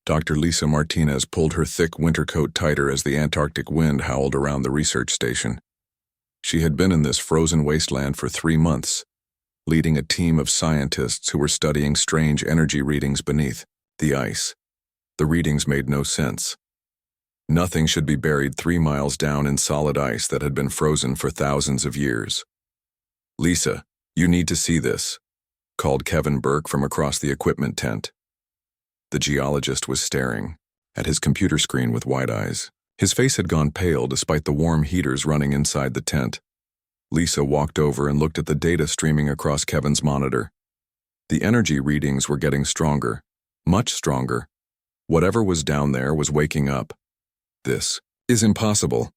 Dr. Lisa Martinez pulled her thick winter coat tighter as the Antarctic wind howled around the research station. She had been in this frozen wasteland for 3 months, leading a team of scientists who were studying strange energy readings beneath the ice. The readings made no sense. Nothing should be buried 3 miles down in solid ice that had been frozen for thousands of years. "Lisa, you need to see this," called Kevin Burke from across the equipment tent. The geologist was staring at his computer screen with wide eyes. His face had gone pale despite the warm heaters running inside the tent. Lisa walked over and looked at the data streaming across Kevin's monitor. The energy readings were getting stronger, much stronger. Whatever was down there was waking up. "This is impossible,"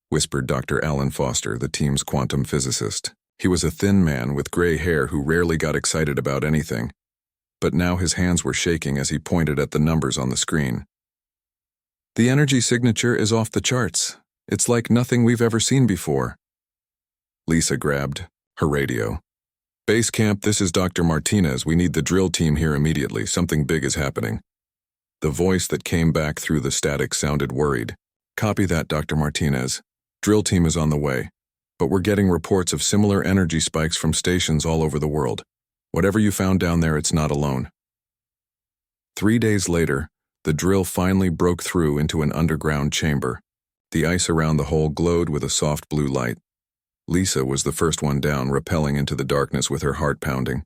whispered Dr. Alan Foster, the team's quantum physicist. He was a thin man with gray hair who rarely got excited about anything, but now his hands were shaking as he pointed at the numbers on the screen. "The energy signature is off the charts. It's like nothing we've ever seen before." Lisa grabbed her radio. "Base camp, this is Dr. Martinez. We need the drill team here immediately. Something big is happening." The voice that came back through the static sounded worried. "Copy that, Dr. Martinez. Drill team is on the way, but we're getting reports of similar energy spikes from stations all over the world. Whatever you found down there, it's not alone." 3 days later, the drill finally broke through into an underground chamber. The ice around the hole glowed with a soft blue light. Lisa was the first one down, rappelling into the darkness with her heart pounding.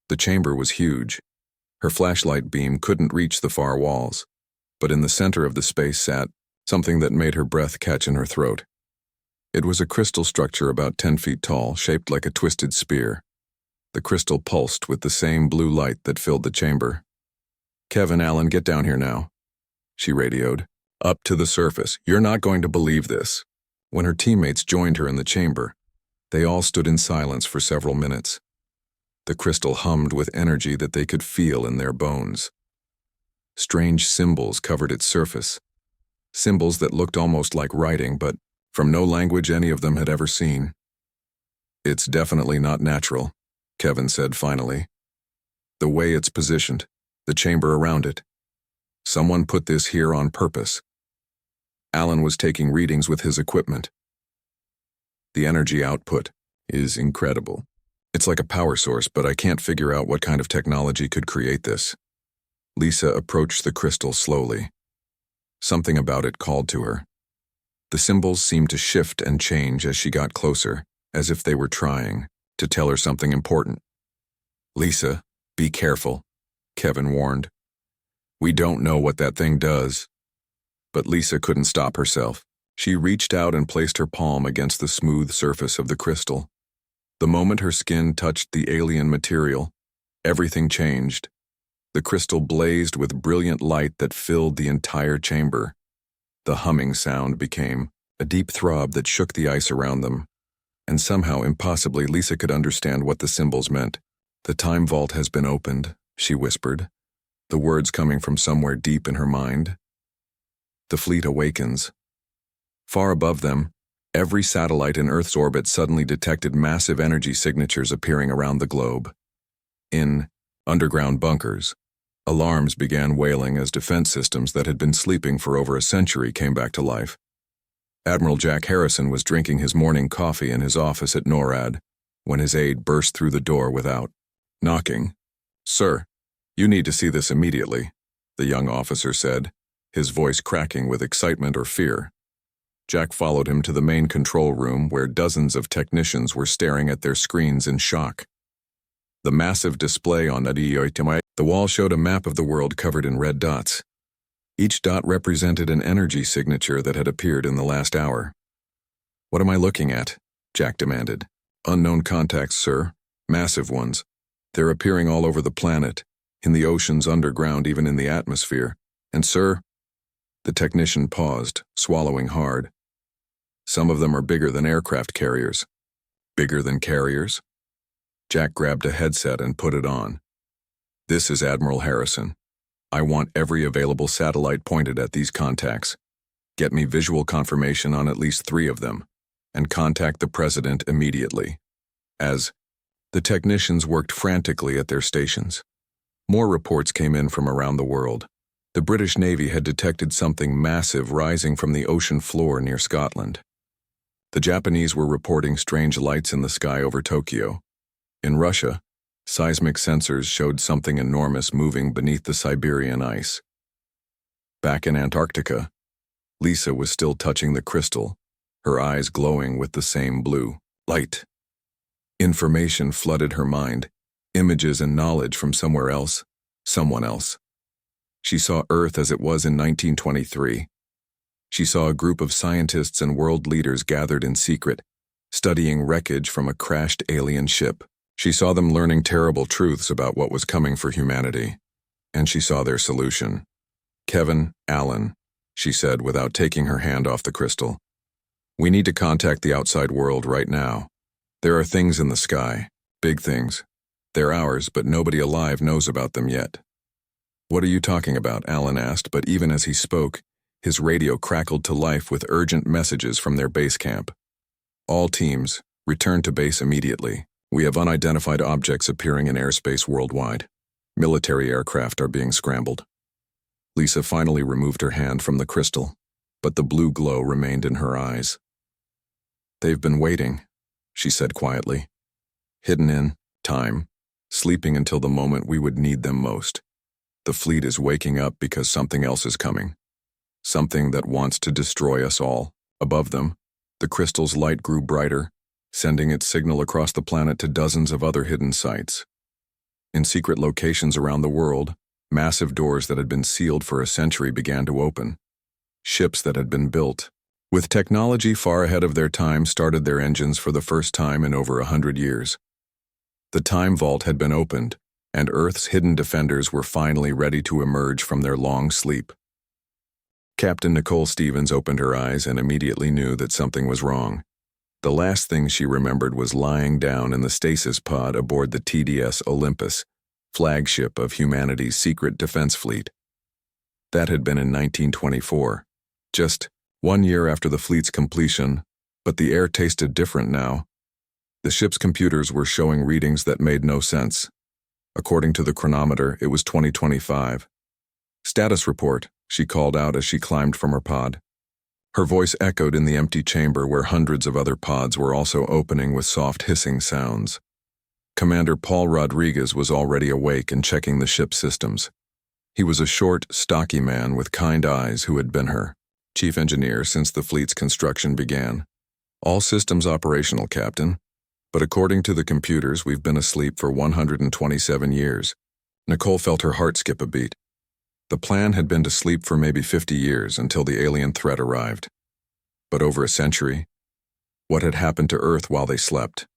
The chamber was huge. Her flashlight beam couldn't reach the far walls, but in the center of the space sat something that made her breath catch in her throat. It was a crystal structure about 10 feet tall, shaped like a twisted spear. The crystal pulsed with the same blue light that filled the chamber. "Kevin, Allen, get down here now," she radioed. "Up to the surface. You're not going to believe this." When her teammates joined her in the chamber, they all stood in silence for several minutes. The crystal hummed with energy that they could feel in their bones. Strange symbols covered its surface, symbols that looked almost like writing, but from no language any of them had ever seen. "It's definitely not natural," Kevin said finally. "The way it's positioned, the chamber around it. Someone put this here on purpose." Alan was taking readings with his equipment. "The energy output is incredible. It's like a power source, but I can't figure out what kind of technology could create this." Lisa approached the crystal slowly. Something about it called to her. The symbols seemed to shift and change as she got closer, as if they were trying to tell her something important. "Lisa, be careful," Kevin warned. "We don't know what that thing does." But Lisa couldn't stop herself. She reached out and placed her palm against the smooth surface of the crystal. The moment her skin touched the alien material, everything changed. The crystal blazed with brilliant light that filled the entire chamber. The humming sound became a deep throb that shook the ice around them. And somehow, impossibly, Lisa could understand what the symbols meant. "The time vault has been opened," she whispered, the words coming from somewhere deep in her mind. "The fleet awakens." Far above them, every satellite in Earth's orbit suddenly detected massive energy signatures appearing around the globe. In underground bunkers, alarms began wailing as defense systems that had been sleeping for over a century came back to life. Admiral Jack Harrison was drinking his morning coffee in his office at NORAD when his aide burst through the door without knocking. "Sir, you need to see this immediately," the young officer said, his voice cracking with excitement or fear. Jack followed him to the main control room where dozens of technicians were staring at their screens in shock. The massive display on the wall showed a map of the world covered in red dots. Each dot represented an energy signature that had appeared in the last hour. "What am I looking at?" Jack demanded. "Unknown contacts, sir. Massive ones. They're appearing all over the planet, in the oceans underground, even in the atmosphere. And sir..." The technician paused, swallowing hard. "Some of them are bigger than aircraft carriers." "Bigger than carriers?" Jack grabbed a headset and put it on. "This is Admiral Harrison. I want every available satellite pointed at these contacts. Get me visual confirmation on at least 3 of them, and contact the president immediately." As the technicians worked frantically at their stations, more reports came in from around the world. The British Navy had detected something massive rising from the ocean floor near Scotland. The Japanese were reporting strange lights in the sky over Tokyo. In Russia, seismic sensors showed something enormous moving beneath the Siberian ice. Back in Antarctica, Lisa was still touching the crystal, her eyes glowing with the same blue light. Information flooded her mind, images and knowledge from somewhere else, someone else. She saw Earth as it was in 1923. She saw a group of scientists and world leaders gathered in secret, studying wreckage from a crashed alien ship. She saw them learning terrible truths about what was coming for humanity, and she saw their solution. "Kevin, Alan," she said without taking her hand off the crystal. "We need to contact the outside world right now. There are things in the sky, big things. They're ours, but nobody alive knows about them yet." "What are you talking about?" Alan asked, but even as he spoke, his radio crackled to life with urgent messages from their base camp. "All teams, return to base immediately. We have unidentified objects appearing in airspace worldwide. Military aircraft are being scrambled." Lisa finally removed her hand from the crystal, but the blue glow remained in her eyes. "They've been waiting," she said quietly. "Hidden in time, sleeping until the moment we would need them most. The fleet is waking up because something else is coming. Something that wants to destroy us all." Above them, the crystal's light grew brighter, sending its signal across the planet to dozens of other hidden sites. In secret locations around the world, massive doors that had been sealed for a century began to open. Ships that had been built, with technology far ahead of their time, started their engines for the first time in over 100 years. The time vault had been opened, and Earth's hidden defenders were finally ready to emerge from their long sleep. Captain Nicole Stevens opened her eyes and immediately knew that something was wrong. The last thing she remembered was lying down in the stasis pod aboard the TDS Olympus, flagship of humanity's secret defense fleet. That had been in 1924, just 1 year after the fleet's completion, but the air tasted different now. The ship's computers were showing readings that made no sense. According to the chronometer, it was 2025. "Status report," she called out as she climbed from her pod. Her voice echoed in the empty chamber where hundreds of other pods were also opening with soft hissing sounds. Commander Paul Rodriguez was already awake and checking the ship's systems. He was a short, stocky man with kind eyes who had been her chief engineer since the fleet's construction began. "All systems operational, Captain. But according to the computers, we've been asleep for 127 years. Nicole felt her heart skip a beat. The plan had been to sleep for maybe 50 years until the alien threat arrived. But over a century, what had happened to Earth while they slept?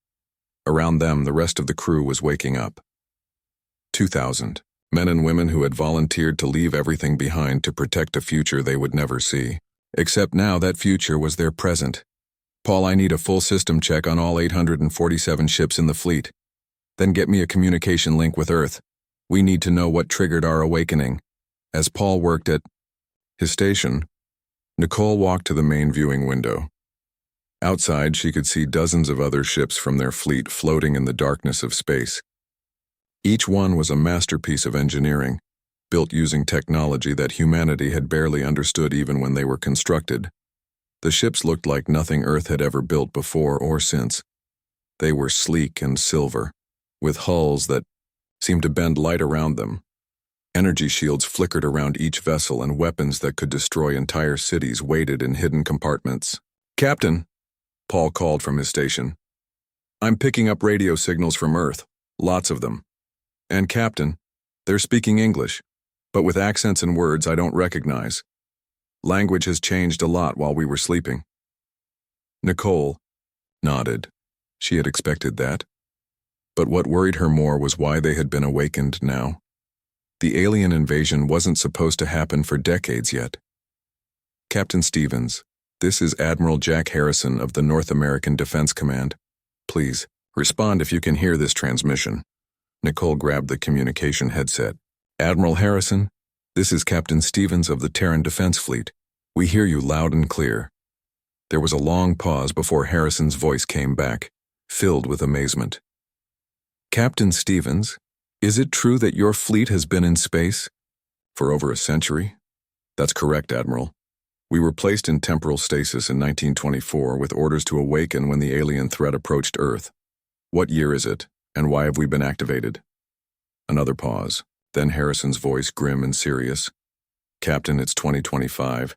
Around them, the rest of the crew was waking up. 2,000, men and women who had volunteered to leave everything behind to protect a future they would never see. Except now that future was their present. "Paul, I need a full system check on all 847 ships in the fleet. Then get me a communication link with Earth. We need to know what triggered our awakening." As Paul worked at his station, Nicole walked to the main viewing window. Outside, she could see dozens of other ships from their fleet floating in the darkness of space. Each one was a masterpiece of engineering, built using technology that humanity had barely understood even when they were constructed. The ships looked like nothing Earth had ever built before or since. They were sleek and silver, with hulls that seemed to bend light around them. Energy shields flickered around each vessel, and weapons that could destroy entire cities waited in hidden compartments. "Captain," Paul called from his station. "I'm picking up radio signals from Earth, lots of them. And Captain, they're speaking English, but with accents and words I don't recognize. Language has changed a lot while we were sleeping." Nicole nodded. She had expected that. But what worried her more was why they had been awakened now. The alien invasion wasn't supposed to happen for decades yet. "Captain Stevens, this is Admiral Jack Harrison of the North American Defense Command. Please, respond if you can hear this transmission." Nicole grabbed the communication headset. "Admiral Harrison, this is Captain Stevens of the Terran Defense Fleet. We hear you loud and clear." There was a long pause before Harrison's voice came back, filled with amazement. "Captain Stevens, is it true that your fleet has been in space? For over a century? That's correct, Admiral. We were placed in temporal stasis in 1924 with orders to awaken when the alien threat approached Earth. What year is it, and why have we been activated? Another pause. Then Harrison's voice grim and serious. Captain, it's 2025,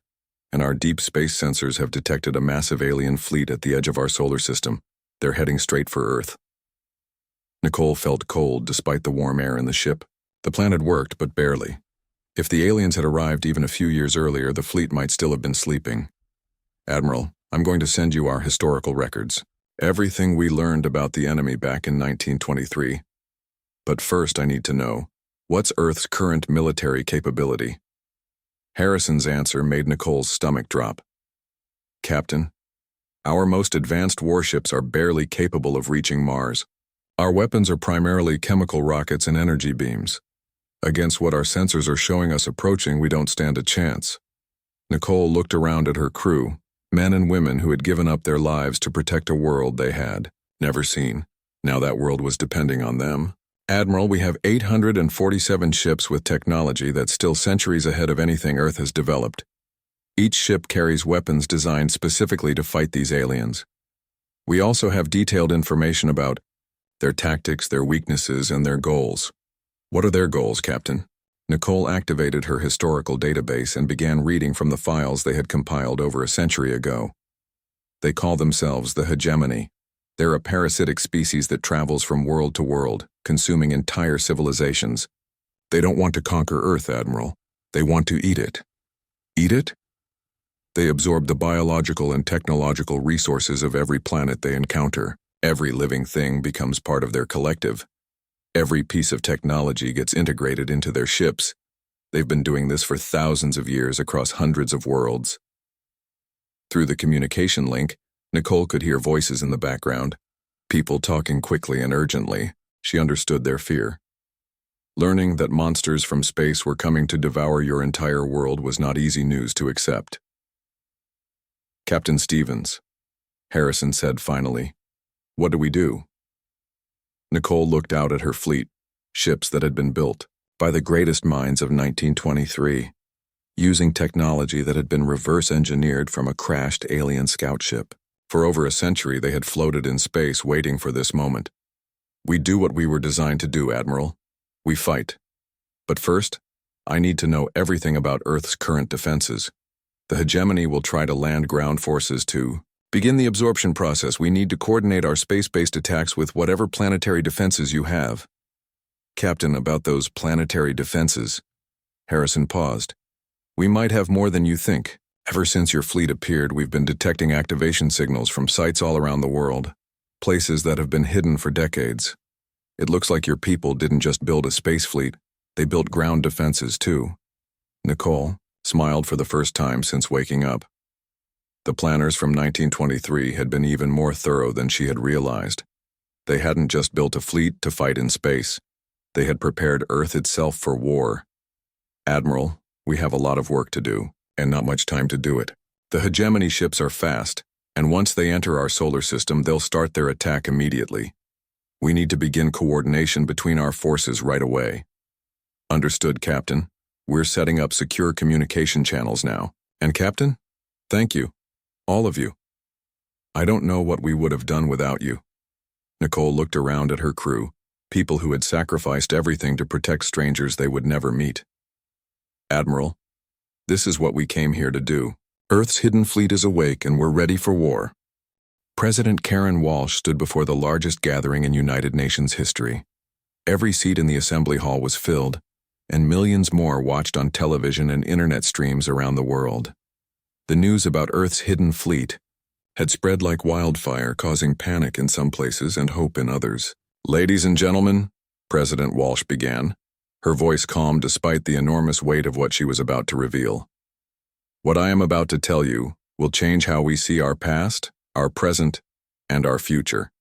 and our deep space sensors have detected a massive alien fleet at the edge of our solar system. They're heading straight for Earth. Nicole felt cold despite the warm air in the ship. The plan had worked, but barely. If the aliens had arrived even a few years earlier, the fleet might still have been sleeping. Admiral, I'm going to send you our historical records. Everything we learned about the enemy back in 1923. But first I need to know, what's Earth's current military capability? Harrison's answer made Nicole's stomach drop. Captain, our most advanced warships are barely capable of reaching Mars. Our weapons are primarily chemical rockets and energy beams. Against what our sensors are showing us approaching, we don't stand a chance. Nicole looked around at her crew, men and women who had given up their lives to protect a world they had never seen. Now that world was depending on them. Admiral, we have 847 ships with technology that's still centuries ahead of anything Earth has developed. Each ship carries weapons designed specifically to fight these aliens. We also have detailed information about their tactics, their weaknesses, and their goals. What are their goals, Captain? Nicole activated her historical database and began reading from the files they had compiled over a century ago. They call themselves the hegemony. They're a parasitic species that travels from world to world, consuming entire civilizations. They don't want to conquer Earth, Admiral. They want to eat it. Eat it? They absorb the biological and technological resources of every planet they encounter. Every living thing becomes part of their collective. Every piece of technology gets integrated into their ships. They've been doing this for thousands of years across hundreds of worlds. Through the communication link, Nicole could hear voices in the background, people talking quickly and urgently. She understood their fear. Learning that monsters from space were coming to devour your entire world was not easy news to accept. Captain Stevens, Harrison said finally, what do we do? Nicole looked out at her fleet, ships that had been built by the greatest minds of 1923, using technology that had been reverse-engineered from a crashed alien scout ship. For over a century, they had floated in space waiting for this moment. We do what we were designed to do, Admiral. We fight. But first, I need to know everything about Earth's current defenses. The hegemony will try to land ground forces to begin the absorption process. We need to coordinate our space-based attacks with whatever planetary defenses you have. Captain, about those planetary defenses. Harrison paused. We might have more than you think. Ever since your fleet appeared, we've been detecting activation signals from sites all around the world, places that have been hidden for decades. It looks like your people didn't just build a space fleet, they built ground defenses too. Nicole smiled for the first time since waking up. The planners from 1923 had been even more thorough than she had realized. They hadn't just built a fleet to fight in space. They had prepared Earth itself for war. Admiral, we have a lot of work to do, and not much time to do it. The hegemony ships are fast, and once they enter our solar system, they'll start their attack immediately. We need to begin coordination between our forces right away. Understood, Captain. We're setting up secure communication channels now. And Captain, thank you. All of you. I don't know what we would have done without you. Nicole looked around at her crew, people who had sacrificed everything to protect strangers they would never meet. Admiral, this is what we came here to do. Earth's hidden fleet is awake and we're ready for war. President Karen Walsh stood before the largest gathering in United Nations history. Every seat in the assembly hall was filled, and millions more watched on television and internet streams around the world. The news about Earth's hidden fleet had spread like wildfire, causing panic in some places and hope in others. Ladies and gentlemen, President Walsh began, her voice calm despite the enormous weight of what she was about to reveal. What I am about to tell you will change how we see our past, our present, and our future.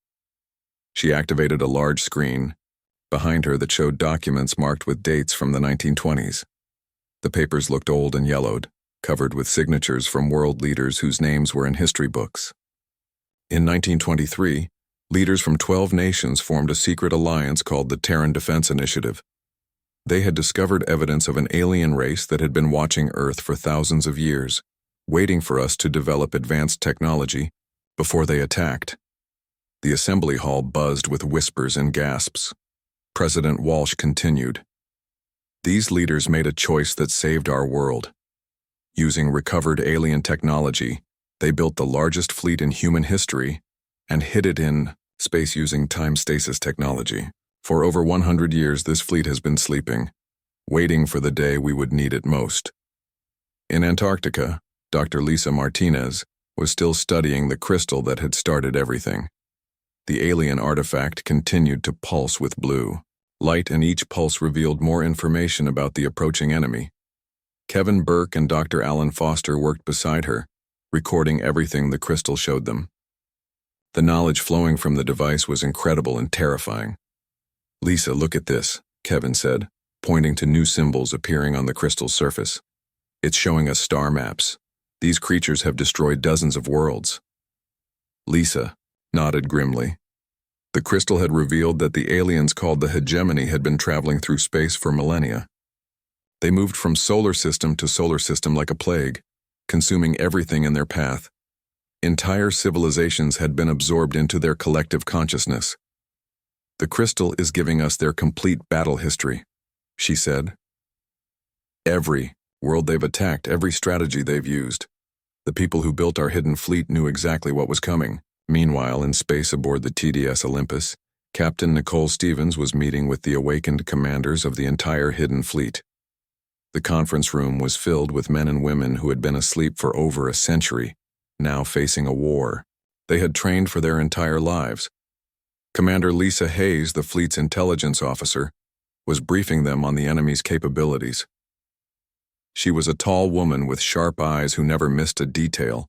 She activated a large screen behind her that showed documents marked with dates from the 1920s. The papers looked old and yellowed, covered with signatures from world leaders whose names were in history books. In 1923, leaders from 12 nations formed a secret alliance called the Terran Defense Initiative. They had discovered evidence of an alien race that had been watching Earth for thousands of years, waiting for us to develop advanced technology before they attacked. The assembly hall buzzed with whispers and gasps. President Walsh continued. These leaders made a choice that saved our world. Using recovered alien technology, they built the largest fleet in human history and hid it in space using time stasis technology. For over 100 years, this fleet has been sleeping, waiting for the day we would need it most. In Antarctica, Dr. Lisa Martinez was still studying the crystal that had started everything. The alien artifact continued to pulse with blue. Light in each pulse revealed more information about the approaching enemy. Kevin Burke and Dr. Alan Foster worked beside her, recording everything the crystal showed them. The knowledge flowing from the device was incredible and terrifying. "Lisa, look at this," Kevin said, pointing to new symbols appearing on the crystal's surface. "It's showing us star maps. These creatures have destroyed dozens of worlds." Lisa nodded grimly. The crystal had revealed that the aliens called the hegemony had been traveling through space for millennia. They moved from solar system to solar system like a plague, consuming everything in their path. Entire civilizations had been absorbed into their collective consciousness. "The crystal is giving us their complete battle history," she said. "Every world they've attacked, every strategy they've used. The people who built our hidden fleet knew exactly what was coming." Meanwhile, in space aboard the TDS Olympus, Captain Nicole Stevens was meeting with the awakened commanders of the entire hidden fleet. The conference room was filled with men and women who had been asleep for over a century, now facing a war. They had trained for their entire lives. Commander Lisa Hayes, the fleet's intelligence officer, was briefing them on the enemy's capabilities. She was a tall woman with sharp eyes who never missed a detail.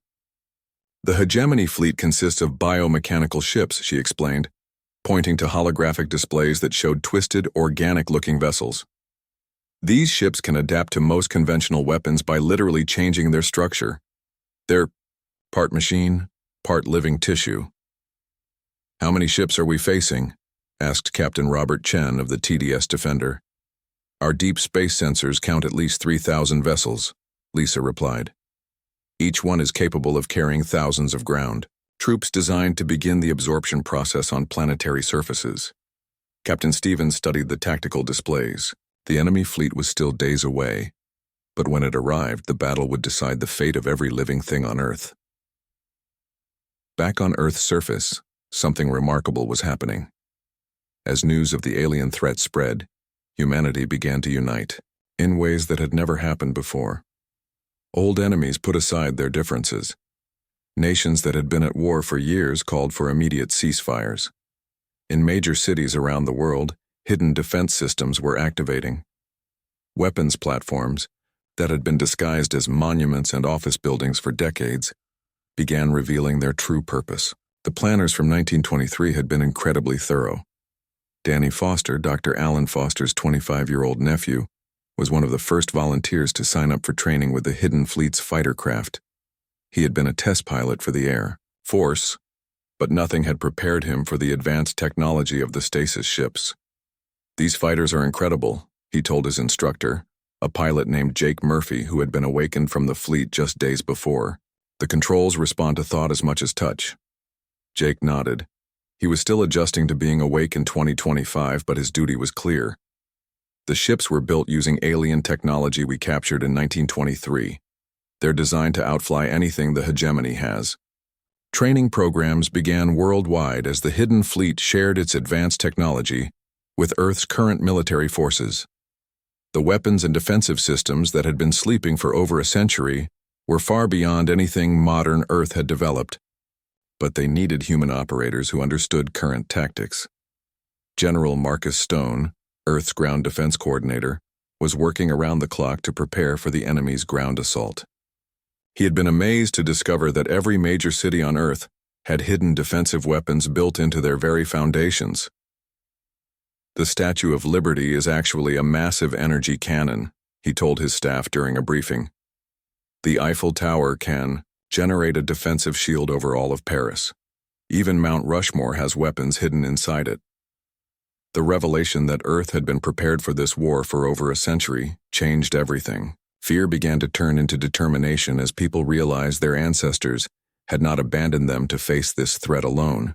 "The hegemony fleet consists of biomechanical ships," she explained, pointing to holographic displays that showed twisted, organic-looking vessels. "These ships can adapt to most conventional weapons by literally changing their structure. They're part machine, part living tissue." "How many ships are we facing?" asked Captain Robert Chen of the TDS Defender. "Our deep space sensors count at least 3,000 vessels," Lisa replied. "Each one is capable of carrying thousands of ground troops designed to begin the absorption process on planetary surfaces." Captain Stevens studied the tactical displays. The enemy fleet was still days away, but when it arrived, the battle would decide the fate of every living thing on Earth. Back on Earth's surface, something remarkable was happening. As news of the alien threat spread, humanity began to unite, in ways that had never happened before. Old enemies put aside their differences. Nations that had been at war for years called for immediate ceasefires. In major cities around the world, hidden defense systems were activating. Weapons platforms, that had been disguised as monuments and office buildings for decades, began revealing their true purpose. The planners from 1923 had been incredibly thorough. Danny Foster, Dr. Alan Foster's 25-year-old nephew, was one of the first volunteers to sign up for training with the Hidden Fleet's fighter craft. He had been a test pilot for the Air Force, but nothing had prepared him for the advanced technology of the stasis ships. "These fighters are incredible," he told his instructor, a pilot named Jake Murphy who had been awakened from the fleet just days before. "The controls respond to thought as much as touch." Jake nodded. He was still adjusting to being awake in 2025, but his duty was clear. "The ships were built using alien technology we captured in 1923. They're designed to outfly anything the hegemony has." Training programs began worldwide as the Hidden Fleet shared its advanced technology with Earth's current military forces. The weapons and defensive systems that had been sleeping for over a century were far beyond anything modern Earth had developed, but they needed human operators who understood current tactics. General Marcus Stone, Earth's ground defense coordinator, was working around the clock to prepare for the enemy's ground assault. He had been amazed to discover that every major city on Earth had hidden defensive weapons built into their very foundations. "The Statue of Liberty is actually a massive energy cannon," he told his staff during a briefing. "The Eiffel Tower can generate a defensive shield over all of Paris. Even Mount Rushmore has weapons hidden inside it." The revelation that Earth had been prepared for this war for over a century changed everything. Fear began to turn into determination as people realized their ancestors had not abandoned them to face this threat alone.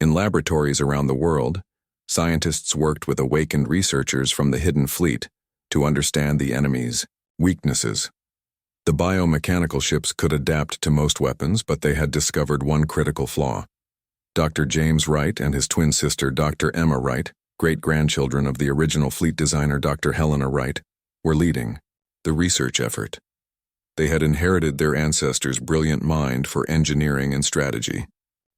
In laboratories around the world, scientists worked with awakened researchers from the Hidden Fleet to understand the enemy's weaknesses. The biomechanical ships could adapt to most weapons, but they had discovered one critical flaw. Dr. James Wright and his twin sister, Dr. Emma Wright, great-grandchildren of the original fleet designer Dr. Helena Wright, were leading the research effort. They had inherited their ancestors' brilliant mind for engineering and strategy.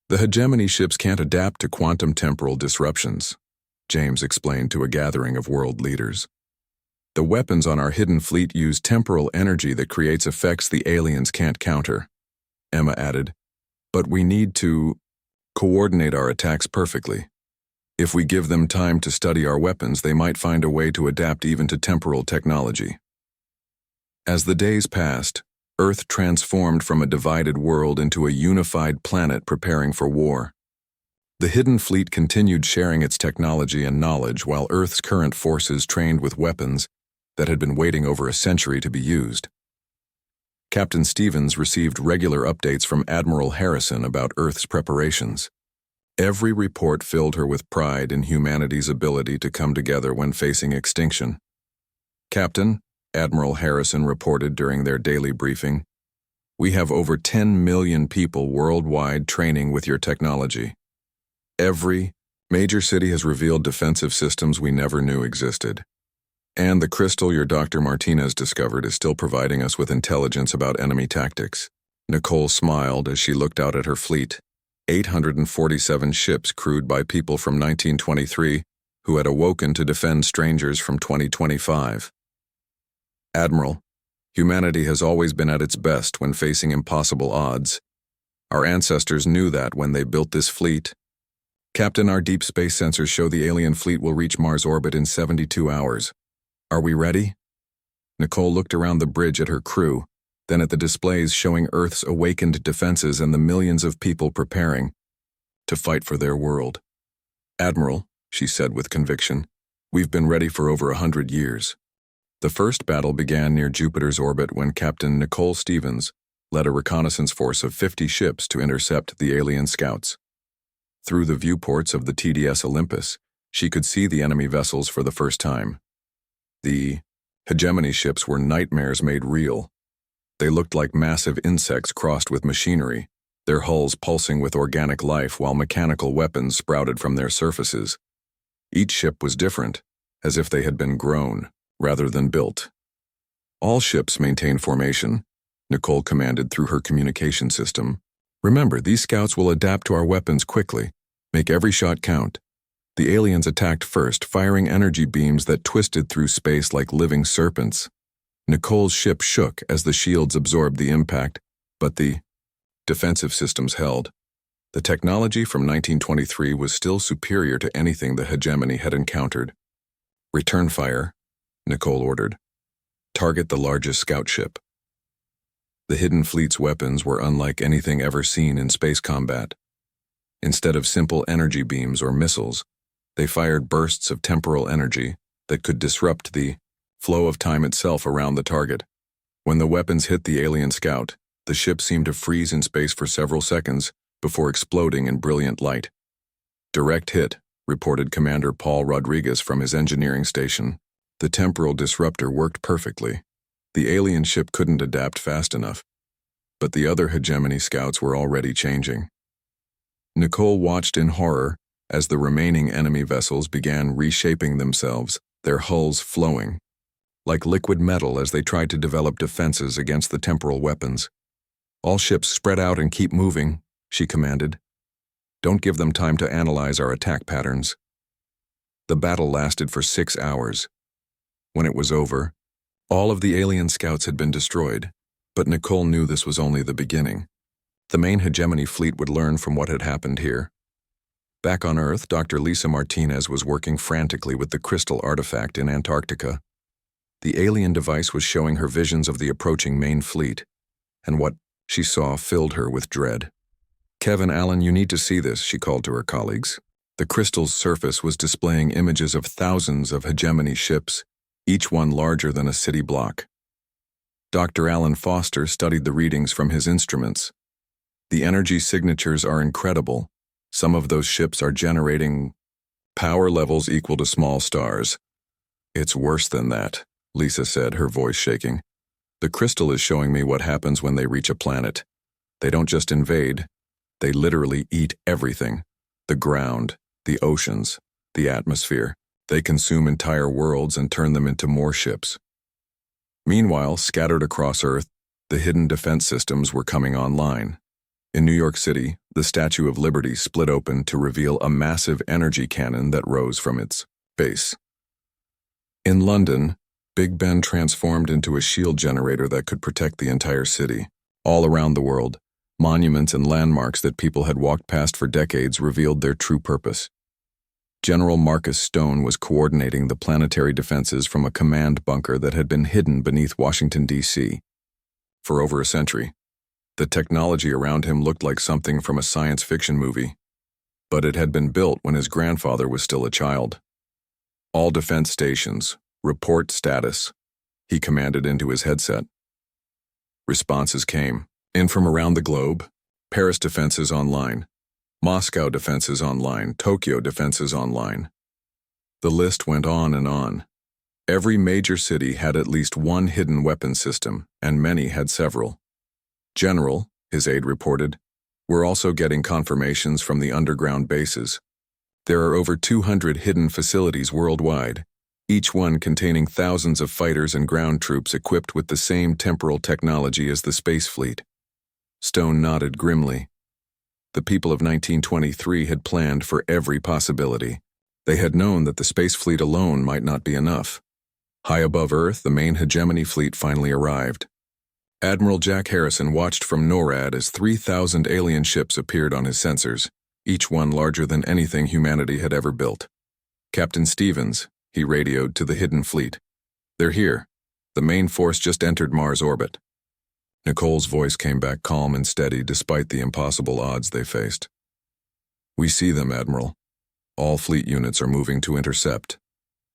The hegemony ships can't adapt to quantum temporal disruptions, James explained to a gathering of world leaders. The weapons on our hidden fleet use temporal energy that creates effects the aliens can't counter. Emma added, but we need to coordinate our attacks perfectly. If we give them time to study our weapons, they might find a way to adapt even to temporal technology. As the days passed, Earth transformed from a divided world into a unified planet preparing for war. The Hidden Fleet continued sharing its technology and knowledge while Earth's current forces trained with weapons that had been waiting over a century to be used. Captain Stevens received regular updates from Admiral Harrison about Earth's preparations. Every report filled her with pride in humanity's ability to come together when facing extinction. Captain, Admiral Harrison reported during their daily briefing, we have over 10 million people worldwide training with your technology. Every major city has revealed defensive systems we never knew existed. And the crystal your Dr. Martinez discovered is still providing us with intelligence about enemy tactics. Nicole smiled as she looked out at her fleet, 847 ships crewed by people from 1923 who had awoken to defend strangers from 2025. Admiral, humanity has always been at its best when facing impossible odds. Our ancestors knew that when they built this fleet. Captain, our deep space sensors show the alien fleet will reach Mars orbit in 72 hours. Are we ready? Nicole looked around the bridge at her crew, then at the displays showing Earth's awakened defenses and the millions of people preparing to fight for their world. Admiral, she said with conviction, we've been ready for over 100 years. The first battle began near Jupiter's orbit when Captain Nicole Stevens led a reconnaissance force of 50 ships to intercept the alien scouts. Through the viewports of the TDS Olympus, she could see the enemy vessels for the first time. The hegemony ships were nightmares made real. They looked like massive insects crossed with machinery, their hulls pulsing with organic life while mechanical weapons sprouted from their surfaces. Each ship was different, as if they had been grown rather than built. All ships maintain formation, Nicole commanded through her communication system. Remember, these scouts will adapt to our weapons quickly. Make every shot count. The aliens attacked first, firing energy beams that twisted through space like living serpents. Nicole's ship shook as the shields absorbed the impact, but the defensive systems held. The technology from 1923 was still superior to anything the hegemony had encountered. Return fire, Nicole ordered. Target the largest scout ship. The Hidden Fleet's weapons were unlike anything ever seen in space combat. Instead of simple energy beams or missiles, they fired bursts of temporal energy that could disrupt the flow of time itself around the target. When the weapons hit the alien scout, the ship seemed to freeze in space for several seconds before exploding in brilliant light. Direct hit, reported Commander Paul Rodriguez from his engineering station. The temporal disruptor worked perfectly. The alien ship couldn't adapt fast enough, but the other hegemony scouts were already changing. Nicole watched in horror as the remaining enemy vessels began reshaping themselves, their hulls flowing like liquid metal as they tried to develop defenses against the temporal weapons. All ships spread out and keep moving, she commanded. Don't give them time to analyze our attack patterns. The battle lasted for 6 hours. When it was over, all of the alien scouts had been destroyed, but Nicole knew this was only the beginning. The main hegemony fleet would learn from what had happened here. Back on Earth, Dr. Lisa Martinez was working frantically with the crystal artifact in Antarctica. The alien device was showing her visions of the approaching main fleet, and what she saw filled her with dread. Kevin Allen, you need to see this, she called to her colleagues. The crystal's surface was displaying images of thousands of hegemony ships, each one larger than a city block. Dr. Alan Foster studied the readings from his instruments. The energy signatures are incredible. Some of those ships are generating power levels equal to small stars. It's worse than that, Lisa said, her voice shaking. The crystal is showing me what happens when they reach a planet. They don't just invade, they literally eat everything. The ground, the oceans, the atmosphere. They consume entire worlds and turn them into more ships. Meanwhile, scattered across Earth, the hidden defense systems were coming online. In New York City, the Statue of Liberty split open to reveal a massive energy cannon that rose from its base. In London, Big Ben transformed into a shield generator that could protect the entire city. All around the world, monuments and landmarks that people had walked past for decades revealed their true purpose. General Marcus Stone was coordinating the planetary defenses from a command bunker that had been hidden beneath Washington, D.C. For over a century, the technology around him looked like something from a science fiction movie, but it had been built when his grandfather was still a child. All defense stations, report status, he commanded into his headset. Responses came in from around the globe. Paris defenses online. Moscow defenses online, Tokyo defenses online. The list went on and on. Every major city had at least one hidden weapon system, and many had several. General, his aide reported, we're also getting confirmations from the underground bases. There are over 200 hidden facilities worldwide, each one containing thousands of fighters and ground troops equipped with the same temporal technology as the space fleet. Stone nodded grimly. The people of 1923 had planned for every possibility. They had known that the space fleet alone might not be enough. High above Earth, the main hegemony fleet finally arrived. Admiral Jack Harrison watched from NORAD as 3,000 alien ships appeared on his sensors, each one larger than anything humanity had ever built. Captain Stevens, he radioed to the hidden fleet. They're here. The main force just entered Mars orbit. Nicole's voice came back calm and steady despite the impossible odds they faced. We see them, Admiral. All fleet units are moving to intercept,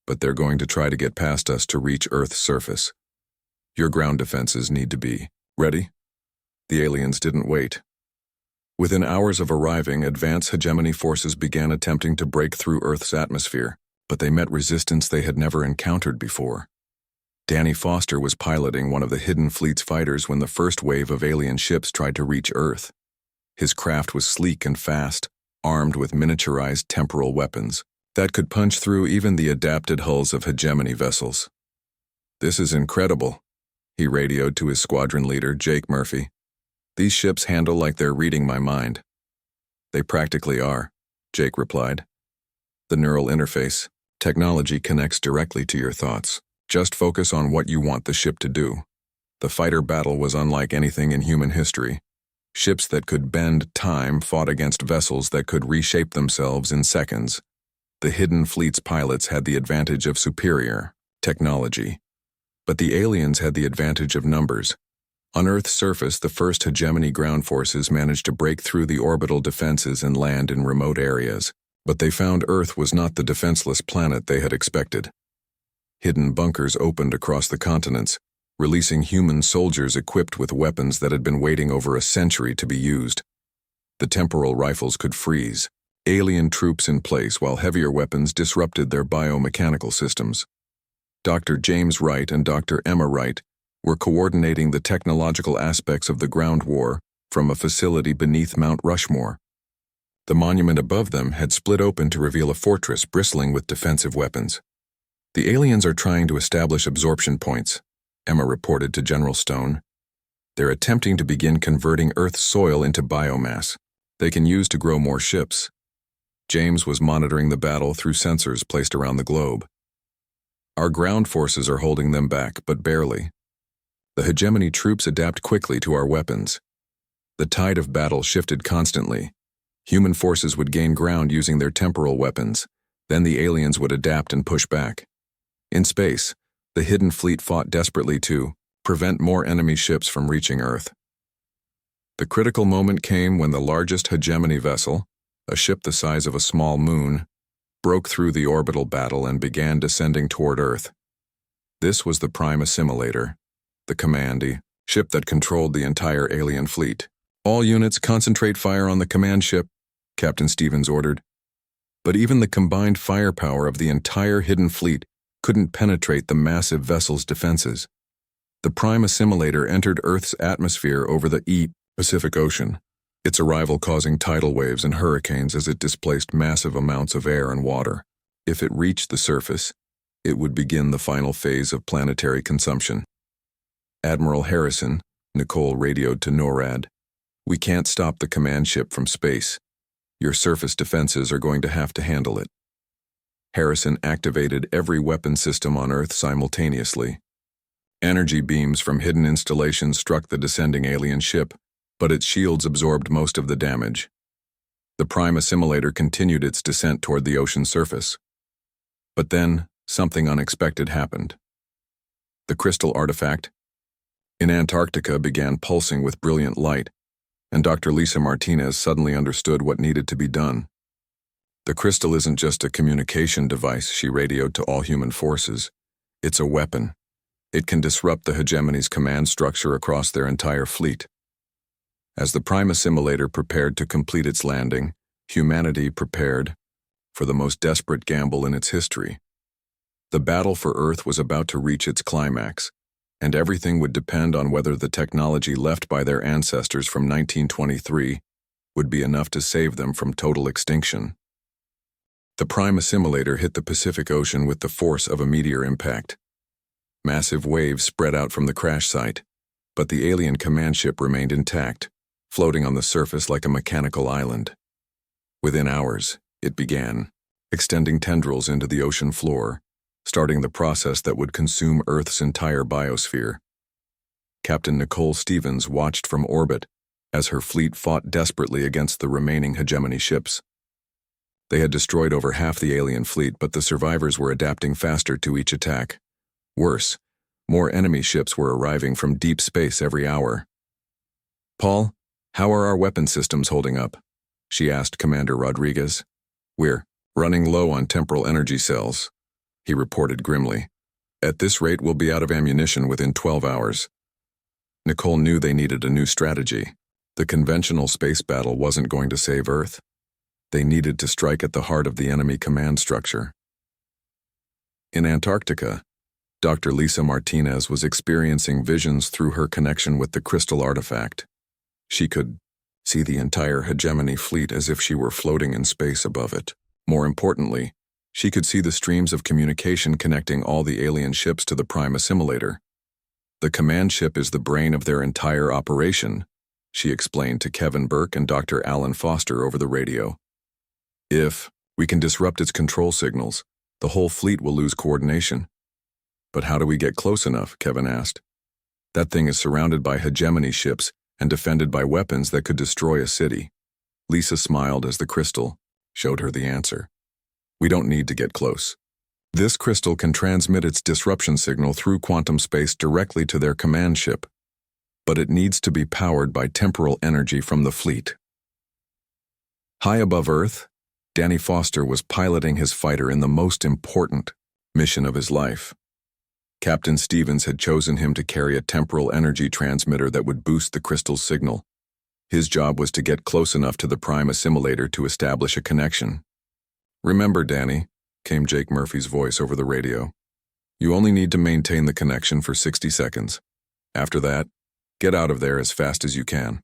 but they're going to try to get past us to reach Earth's surface. Your ground defenses need to be ready. The aliens didn't wait. Within hours of arriving, advanced hegemony forces began attempting to break through Earth's atmosphere, but they met resistance they had never encountered before. Danny Foster was piloting one of the hidden fleet's fighters when the first wave of alien ships tried to reach Earth. His craft was sleek and fast, armed with miniaturized temporal weapons that could punch through even the adapted hulls of hegemony vessels. This is incredible, he radioed to his squadron leader, Jake Murphy. These ships handle like they're reading my mind. They practically are, Jake replied. The neural interface, technology connects directly to your thoughts. Just focus on what you want the ship to do. The fighter battle was unlike anything in human history. Ships that could bend time fought against vessels that could reshape themselves in seconds. The hidden fleet's pilots had the advantage of superior technology, but the aliens had the advantage of numbers. On Earth's surface, the first hegemony ground forces managed to break through the orbital defenses and land in remote areas, but they found Earth was not the defenseless planet they had expected. Hidden bunkers opened across the continents, releasing human soldiers equipped with weapons that had been waiting over a century to be used. The temporal rifles could freeze alien troops in place while heavier weapons disrupted their biomechanical systems. Dr. James Wright and Dr. Emma Wright were coordinating the technological aspects of the ground war from a facility beneath Mount Rushmore. The monument above them had split open to reveal a fortress bristling with defensive weapons. The aliens are trying to establish absorption points, Emma reported to General Stone. They're attempting to begin converting Earth's soil into biomass they can use to grow more ships. James was monitoring the battle through sensors placed around the globe. Our ground forces are holding them back, but barely. The hegemony troops adapt quickly to our weapons. The tide of battle shifted constantly. Human forces would gain ground using their temporal weapons, then the aliens would adapt and push back. In space, the hidden fleet fought desperately to prevent more enemy ships from reaching Earth. The critical moment came when the largest hegemony vessel, a ship the size of a small moon, broke through the orbital battle and began descending toward Earth. This was the Prime Assimilator, the command ship that controlled the entire alien fleet. "All units concentrate fire on the command ship," Captain Stevens ordered. But even the combined firepower of the entire hidden fleet couldn't penetrate the massive vessel's defenses. The Prime Assimilator entered Earth's atmosphere over the Pacific Ocean, its arrival causing tidal waves and hurricanes as it displaced massive amounts of air and water. If it reached the surface, it would begin the final phase of planetary consumption. Admiral Harrison, Nicole radioed to NORAD, "We can't stop the command ship from space. Your surface defenses are going to have to handle it." Harrison activated every weapon system on Earth simultaneously. Energy beams from hidden installations struck the descending alien ship, but its shields absorbed most of the damage. The Prime Assimilator continued its descent toward the ocean surface. But then, something unexpected happened. The crystal artifact in Antarctica began pulsing with brilliant light, and Dr. Lisa Martinez suddenly understood what needed to be done. "The crystal isn't just a communication device," she radioed to all human forces. "It's a weapon. It can disrupt the hegemony's command structure across their entire fleet." As the Prime Assimilator prepared to complete its landing, humanity prepared for the most desperate gamble in its history. The battle for Earth was about to reach its climax, and everything would depend on whether the technology left by their ancestors from 1923 would be enough to save them from total extinction. The Prime Assimilator hit the Pacific Ocean with the force of a meteor impact. Massive waves spread out from the crash site, but the alien command ship remained intact, floating on the surface like a mechanical island. Within hours, it began, extending tendrils into the ocean floor, starting the process that would consume Earth's entire biosphere. Captain Nicole Stevens watched from orbit as her fleet fought desperately against the remaining hegemony ships. They had destroyed over half the alien fleet, but the survivors were adapting faster to each attack. Worse, more enemy ships were arriving from deep space every hour. "Paul, how are our weapon systems holding up?" she asked Commander Rodriguez. "We're running low on temporal energy cells," he reported grimly. "At this rate, we'll be out of ammunition within 12 hours. Nicole knew they needed a new strategy. The conventional space battle wasn't going to save Earth. They needed to strike at the heart of the enemy command structure. In Antarctica, Dr. Lisa Martinez was experiencing visions through her connection with the crystal artifact. She could see the entire hegemony fleet as if she were floating in space above it. More importantly, she could see the streams of communication connecting all the alien ships to the Prime Assimilator. "The command ship is the brain of their entire operation," she explained to Kevin Burke and Dr. Alan Foster over the radio. "If we can disrupt its control signals, the whole fleet will lose coordination." "But how do we get close enough?" Kevin asked. "That thing is surrounded by hegemony ships and defended by weapons that could destroy a city." Lisa smiled as the crystal showed her the answer. "We don't need to get close. This crystal can transmit its disruption signal through quantum space directly to their command ship, but it needs to be powered by temporal energy from the fleet." High above Earth, Danny Foster was piloting his fighter in the most important mission of his life. Captain Stevens had chosen him to carry a temporal energy transmitter that would boost the crystal's signal. His job was to get close enough to the Prime Assimilator to establish a connection. "Remember, Danny," came Jake Murphy's voice over the radio, "you only need to maintain the connection for 60 seconds. After that, get out of there as fast as you can."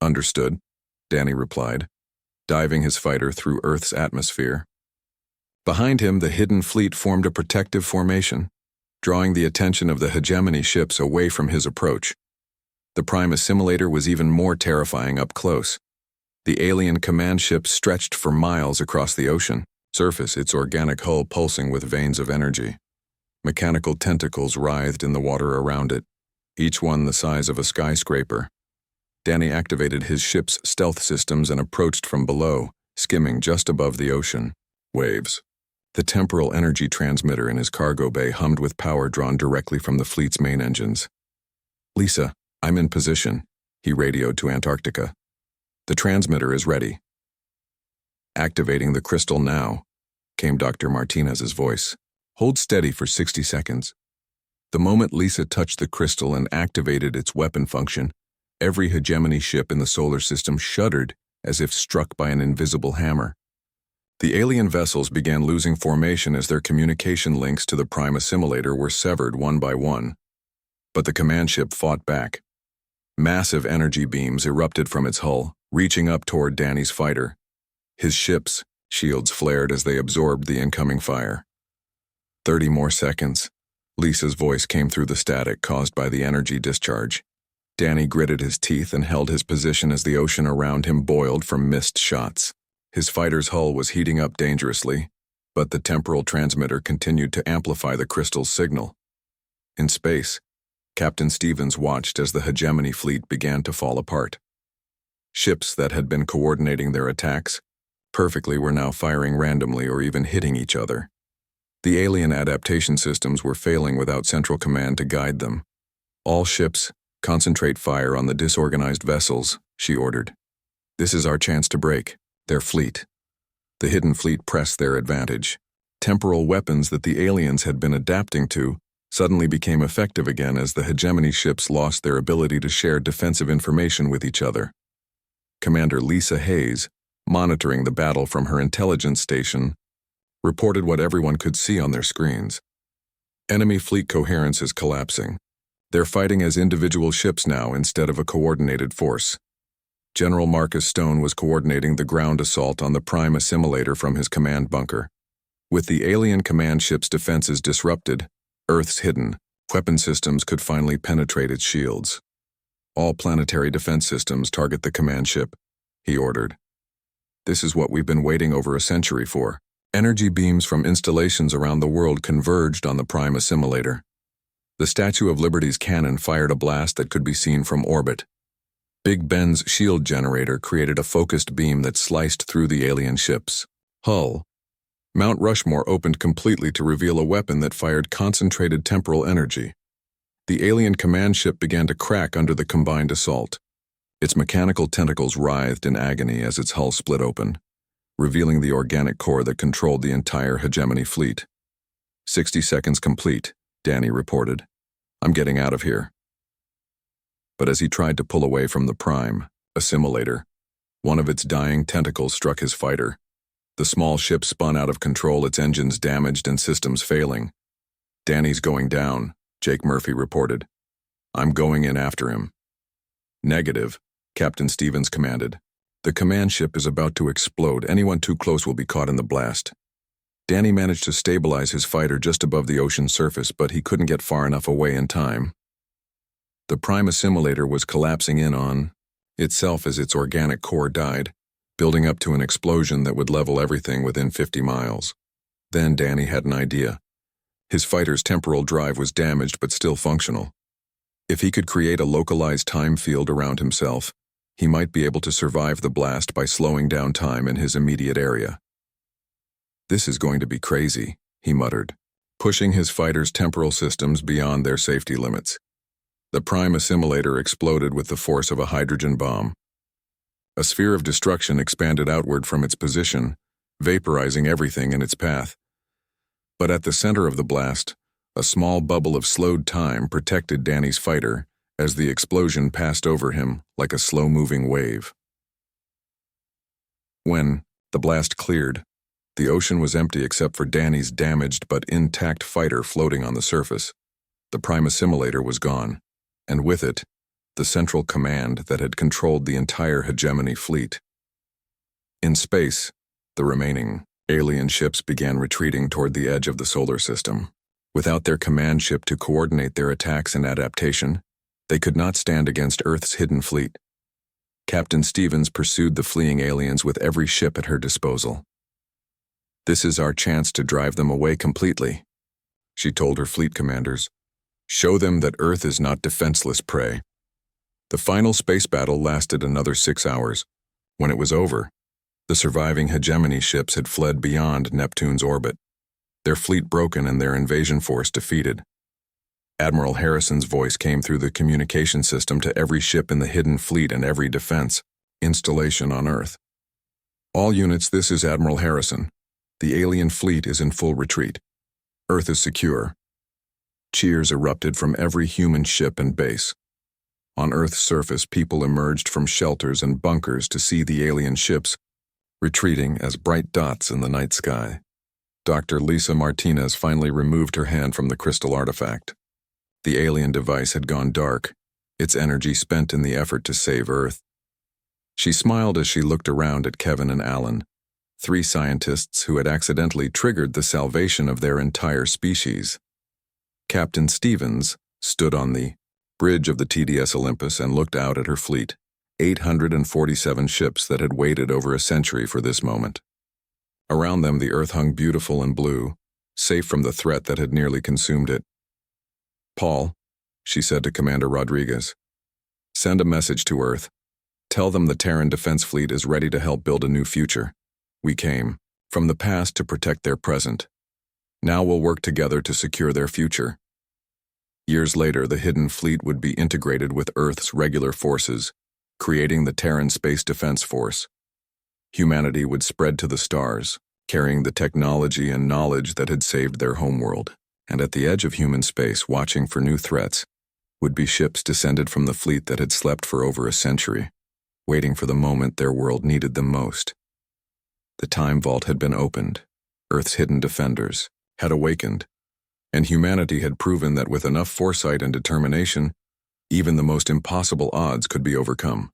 "Understood," Danny replied, diving his fighter through Earth's atmosphere. Behind him, the hidden fleet formed a protective formation, drawing the attention of the hegemony ships away from his approach. The Prime Assimilator was even more terrifying up close. The alien command ship stretched for miles across the ocean surface, its organic hull pulsing with veins of energy. Mechanical tentacles writhed in the water around it, each one the size of a skyscraper. Danny activated his ship's stealth systems and approached from below, skimming just above the ocean waves. The temporal energy transmitter in his cargo bay hummed with power drawn directly from the fleet's main engines. "Lisa, I'm in position," he radioed to Antarctica. "The transmitter is ready." Activating the crystal now, came Dr. Martinez's voice. Hold steady for 60 seconds. The moment Lisa touched the crystal and activated its weapon function, every hegemony ship in the solar system shuddered as if struck by an invisible hammer. The alien vessels began losing formation as their communication links to the prime assimilator were severed one by one. But the command ship fought back. Massive energy beams erupted from its hull, reaching up toward Danny's fighter. His ship's shields flared as they absorbed the incoming fire. 30 more seconds. Lisa's voice came through the static caused by the energy discharge. Danny gritted his teeth and held his position as the ocean around him boiled from missed shots. His fighter's hull was heating up dangerously, but the temporal transmitter continued to amplify the crystal's signal. In space, Captain Stevens watched as the hegemony fleet began to fall apart. Ships that had been coordinating their attacks perfectly were now firing randomly or even hitting each other. The alien adaptation systems were failing without central command to guide them. All ships, concentrate fire on the disorganized vessels, she ordered. This is our chance to break their fleet. The hidden fleet pressed their advantage. Temporal weapons that the aliens had been adapting to suddenly became effective again as the hegemony ships lost their ability to share defensive information with each other. Commander Lisa Hayes, monitoring the battle from her intelligence station, reported what everyone could see on their screens. Enemy fleet coherence is collapsing. They're fighting as individual ships now instead of a coordinated force. General Marcus Stone was coordinating the ground assault on the prime assimilator from his command bunker. With the alien command ship's defenses disrupted, Earth's hidden weapon systems could finally penetrate its shields. All planetary defense systems target the command ship, he ordered. This is what we've been waiting over a century for. Energy beams from installations around the world converged on the prime assimilator. The Statue of Liberty's cannon fired a blast that could be seen from orbit. Big Ben's shield generator created a focused beam that sliced through the alien ship's hull. Mount Rushmore opened completely to reveal a weapon that fired concentrated temporal energy. The alien command ship began to crack under the combined assault. Its mechanical tentacles writhed in agony as its hull split open, revealing the organic core that controlled the entire hegemony fleet. 60 seconds complete, Danny reported. I'm getting out of here. But as he tried to pull away from the prime assimilator, one of its dying tentacles struck his fighter. The small ship spun out of control, its engines damaged and systems failing. Danny's going down, Jake Murphy reported. I'm going in after him. Negative, Captain Stevens commanded. The command ship is about to explode. Anyone too close will be caught in the blast. Danny managed to stabilize his fighter just above the ocean surface, but he couldn't get far enough away in time. The prime assimilator was collapsing in on itself as its organic core died, building up to an explosion that would level everything within 50 miles. Then Danny had an idea. His fighter's temporal drive was damaged but still functional. If he could create a localized time field around himself, he might be able to survive the blast by slowing down time in his immediate area. This is going to be crazy, he muttered, pushing his fighter's temporal systems beyond their safety limits. The prime assimilator exploded with the force of a hydrogen bomb. A sphere of destruction expanded outward from its position, vaporizing everything in its path. But at the center of the blast, a small bubble of slowed time protected Danny's fighter as the explosion passed over him like a slow-moving wave. When the blast cleared, the ocean was empty except for Danny's damaged but intact fighter floating on the surface. The prime assimilator was gone, and with it, the central command that had controlled the entire hegemony fleet. In space, the remaining alien ships began retreating toward the edge of the solar system. Without their command ship to coordinate their attacks and adaptation, they could not stand against Earth's hidden fleet. Captain Stevens pursued the fleeing aliens with every ship at her disposal. This is our chance to drive them away completely, she told her fleet commanders. Show them that Earth is not defenseless prey. The final space battle lasted another 6 hours. When it was over, the surviving hegemony ships had fled beyond Neptune's orbit, their fleet broken and their invasion force defeated. Admiral Harrison's voice came through the communication system to every ship in the hidden fleet and every defense installation on Earth. All units, this is Admiral Harrison. The alien fleet is in full retreat. Earth is secure. Cheers erupted from every human ship and base. On Earth's surface, people emerged from shelters and bunkers to see the alien ships retreating as bright dots in the night sky. Dr. Lisa Martinez finally removed her hand from the crystal artifact. The alien device had gone dark, its energy spent in the effort to save Earth. She smiled as she looked around at Kevin and Alan, 3 scientists who had accidentally triggered the salvation of their entire species. Captain Stevens stood on the bridge of the TDS Olympus and looked out at her fleet, 847 ships that had waited over a century for this moment. Around them, the Earth hung beautiful and blue, safe from the threat that had nearly consumed it. "Paul," she said to Commander Rodriguez, "send a message to Earth. Tell them the Terran Defense Fleet is ready to help build a new future. We came from the past to protect their present. Now we'll work together to secure their future." Years later, the hidden fleet would be integrated with Earth's regular forces, creating the Terran Space Defense Force. Humanity would spread to the stars, carrying the technology and knowledge that had saved their homeworld. And at the edge of human space, watching for new threats, would be ships descended from the fleet that had slept for over a century, waiting for the moment their world needed them most. The time vault had been opened, Earth's hidden defenders had awakened, and humanity had proven that with enough foresight and determination, even the most impossible odds could be overcome.